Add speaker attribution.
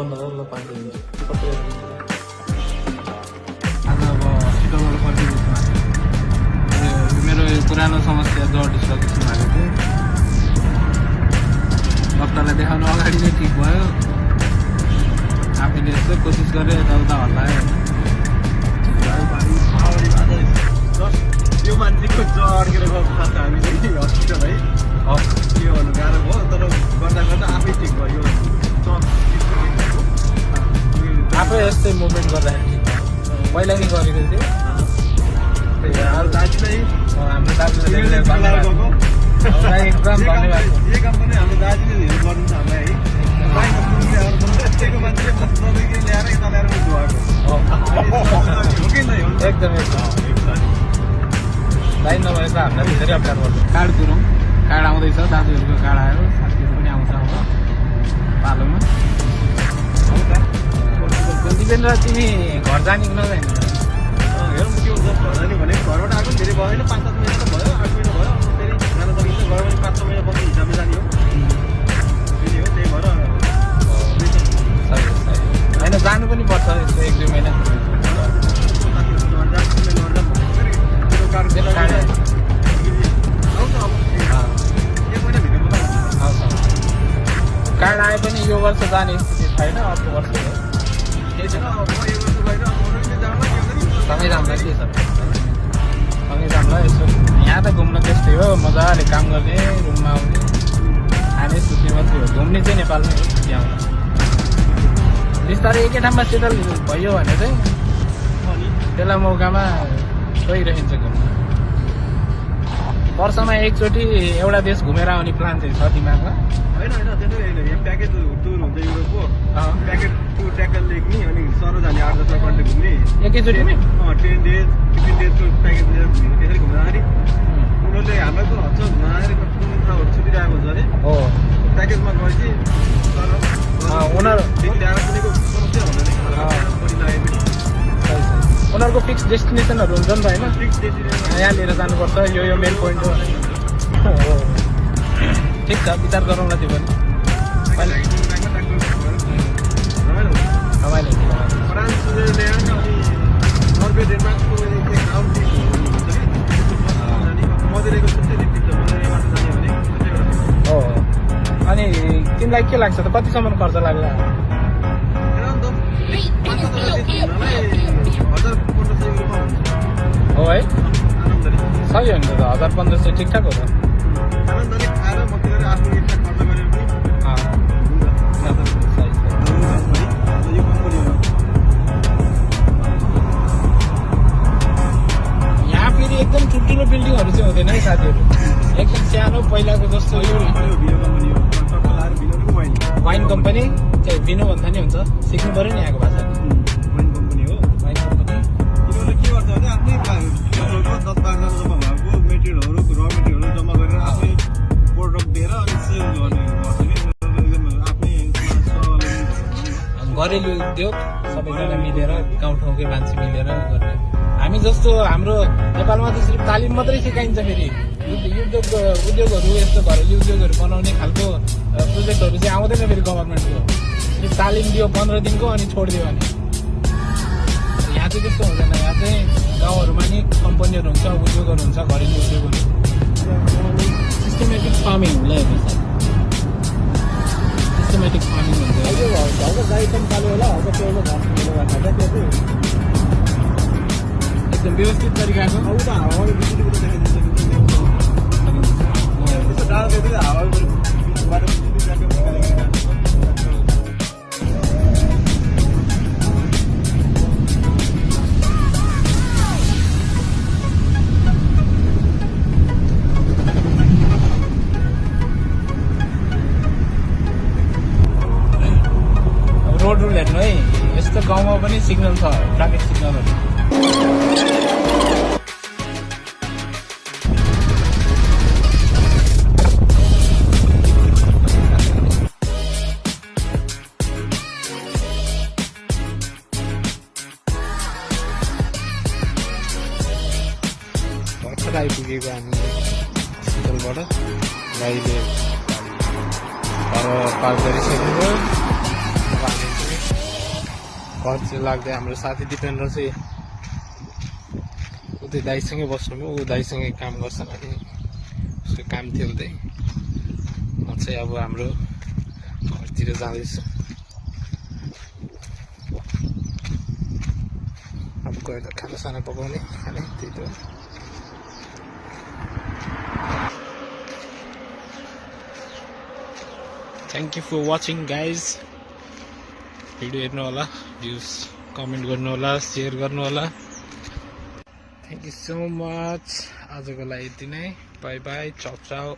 Speaker 1: बन्द गरेर ल पानी दिन्छु कतै
Speaker 2: आज अब हस्पिटलबाट फर्किँदैछु मेरो पुरानो समस्या जर डिस्ट्रक्सन भएको थियो डक्टरलाई देखाउनु अगाडि नै ठिक भयो आफैले यस्तो कोसिस गरेँ यताउता हल्लायो
Speaker 1: यो मान्छेको जर अड्केर गएको छ हामीले हस्पिटल है के गर्नु गाह्रो भयो तर गर्दा गर्दा आफै ठिक भयो
Speaker 2: आफै यस्तै मुभमेन्ट गर्दाखेरि पहिला नि गरेको थियो
Speaker 1: हाम्रो दाजुलाई
Speaker 2: हाम्रो दाजुले
Speaker 1: एकदम
Speaker 2: धन्यवाद
Speaker 1: यो कम्पनी हाम्रो दाजुले हेल्प गर्नुहुन्छ हामीलाई है यस्तैको मान्छेले सबैले ल्याएर यता ल्याएर धुवाएको
Speaker 2: एकदम लाइन नभएको हामीलाई धेरै अप्ठ्यारो पर्छ कार्ड कुरौँ कार्ड आउँदैछ दाजुहरूको कार्ड आयो साथीहरू पनि आउँछ अब पालोमा दिपेन्द्र तिमी घर जाने कि नजाने
Speaker 1: हेरौँ के हुन्छ घर जाने भनेको घरबाट आएको धेरै भयो होइन 5-7 महिना त भयो 8 महिना भयो फेरि जान सकिन्छ घरमा पनि 5-6 महिना बस्ने हिसाबले जाने हो त्यही हो त्यही भएर
Speaker 2: होइन जानु पनि पर्छ यस्तो 1-2 महिना कार्ड आए पनि यो वर्ष जाने स्थिति छैन अर्को वर्ष हो सँगै जाउँला के छ सँगै जाउँला यसो यहाँ त घुम्न त्यस्तै हो मजाले काम गर्ने रुममा आउने खाने सुत्ने मात्रै हो घुम्ने चाहिँ नेपालमै हो छुट्टी आउँदा बिस्तारै एकै ठाउँमा सेटल भयो भने चाहिँ बेला मौकामा गइरहन्छ घुम्न वर्षमा एकचोटि एउटा देश घुमेर आउने प्लान चाहिँ छ दिमागमा
Speaker 1: होइन त्यही होइन यहाँ प्याकेज टुर हुन्छ युरोपको प्याकेज टुर ट्याकल लेख्ने अनि सर जाने 8-10 कन्ट्री घुम्ने
Speaker 2: एकैचोटिमै
Speaker 1: 10 डेज 15 डेजको प्याकेज त्यसरी घुम्दाखेरि उनीहरूले हामीलाई पनि हन्छ घुमाएर कुन ठाउँहरू छुटिरहेको हुन्छ अरे
Speaker 2: हो
Speaker 1: प्याकेजमा गएपछि
Speaker 2: उनीहरू
Speaker 1: ल्याएर कुनैको समस्या हुँदैन बढी लाग्यो पनि
Speaker 2: उनीहरूको फिक्स डेस्टिनेसनहरू हुन्छ नि त होइन
Speaker 1: फिक्स डेस्टिनेसन
Speaker 2: यहाँ लिएर जानुपर्छ यो मेन पोइन्ट हो ठिक छ विचार गरौँला त्यो पनि रमाइलो
Speaker 1: फ्रान्स स्विजरल्यान्ड अनि नर्वे डेनमार्कको मधुरैको
Speaker 2: हो अनि तिमीलाई के लाग्छ त कतिसम्म खर्च लाग्ला हो है सही हो नि त 1000-1500 ठिकठाक हो त यहाँ फेरि एकदम ठुल्ठुलो बिल्डिङहरू चाहिँ हुँदैन है साथीहरू एकदम सानो पहिलाको जस्तो यो वाइन कम्पनी चाहिँ बिनो भन्दा नि हुन्छ सिक्नु पऱ्यो नि यहाँको भाषा
Speaker 1: वाइन कम्पनी हो
Speaker 2: वाइन कम्पनी
Speaker 1: यिनीहरूले के गर्छ भने आफ्नै 10-12जना जम्मा भएको मेटेरियलहरू र मेटेरियलहरू जम्मा गरेर आफ्नै प्रोडक्ट दिएर अनि सेल गर्ने गर्छ कि आफ्नै
Speaker 2: घरेलु उद्योग सबैजना मिलेर गाउँ ठाउँकै मान्छे मिलेर गर्ने हामी जस्तो हाम्रो नेपालमा त सिर्फ तालिम मात्रै सिकाइन्छ फेरि उद्योगहरू यस्तो घरेलु उद्योगहरू बनाउने खालको प्रोजेक्टहरू चाहिँ आउँदैन फेरि गभर्मेन्टको सिर्फ तालिम दियो 15 दिनको अनि छोडिदियो भने यहाँ चाहिँ त्यस्तो हुँदैन यहाँ चाहिँ गाउँहरूमा नि कम्पनीहरू हुन्छ उद्योगहरू हुन्छ घरेलु उद्योगहरू सिस्टमेटिक फार्मिङ होला सिस्टमेटिक फार्मिङ हुन्छ एकदम व्यवस्थित तरिकाको रोड रुल हेर्नु है यस्तो गाउँमा पनि सिग्नल छ ट्राफिक सिग्नलहरू भर्खर आइपुगेको हामी हस्पिटलबाट गाडीले घर पार गरिसकेको हामी चाहिँ घर चाहिँ लाग्दै हाम्रो साथी दिपेन्द्र चाहिँ उतै दाइसँगै बस्नुभयो ऊ दाइसँगै काम गर्छन् अनि उसको काम थियो उतै म चाहिँ अब हाम्रो घरतिर जाँदैछु अब गएर खानासाना पकाउने खाने त्यही त thank you for watching guys video हेर्नु होला भ्युज कमेन्ट गर्नु होला सेयर गर्नु होला थ्याङ्क यू सो मच आजको लागि यति नै बाई बाई चाउ चाउ